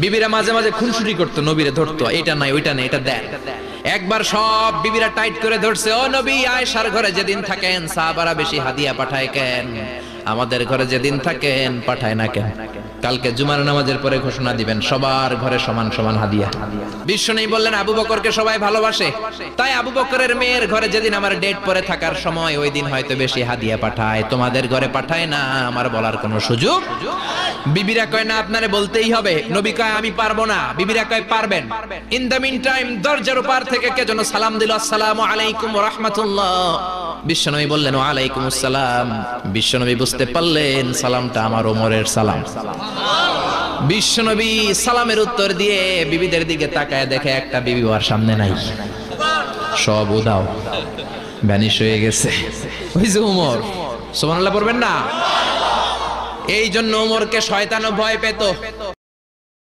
বিবিরা মাঝে মাঝে খুনসুটি করতো, নবীরে ধরতো, এটা নাই ওইটা নাই এটা দেন। একবার সব বিবিরা টাইট করে ধরছে, ও নবী, আয়েশার ঘরে যেদিন থাকেন সাহাবারা বেশি হাদিয়া পাঠায় কেন? আমাদের ঘরে যেদিন থাকেন পাঠায় না কেন? কালকে জুমার নামাজের পরে ঘোষণা দিবেন সবার ঘরে সমান সমান হাদিয়া। বিশ্বনবী বললেন আবু বকরকে সবাই ভালোবাসে, তাই আবু বকরের মেয়ের ঘরে যেদিন আমার ডেট পরে থাকার সময় ওই দিন হয়তো বেশি হাদিয়া পাঠায়, তোমাদের ঘরে পাঠায় না। আমার বলার কোনো সুযোগ? বিবিরা কয় না, আপনারে বলতেই হবে। নবী কয় আমি পারবো না, বিবিরা কয় পারবেন। ইন দ্য মিন টাইম দরজার পার থেকে কে যেন সালাম দিল, আসসালামু আলাইকুম ওয়া রাহমাতুল্লাহ। বিশ্বনবী বললেন ওয়া আলাইকুম আসসালাম। বিশ্বনবী বুঝতে পারলেন সালামটা আমার ওমরের সালাম। বিশ্বনবী সালামের উত্তর দিয়ে বিবিদের দিকে তাকায়, দেখে একটা বিবি ওর সামনে নাই, সব উদাও, ভ্যানিশ হয়ে গেছে। ওই যে ওমর, সুবহানাল্লাহ পড়বেন না? এই জন্য ওমরকে শয়তানও ভয় পেত।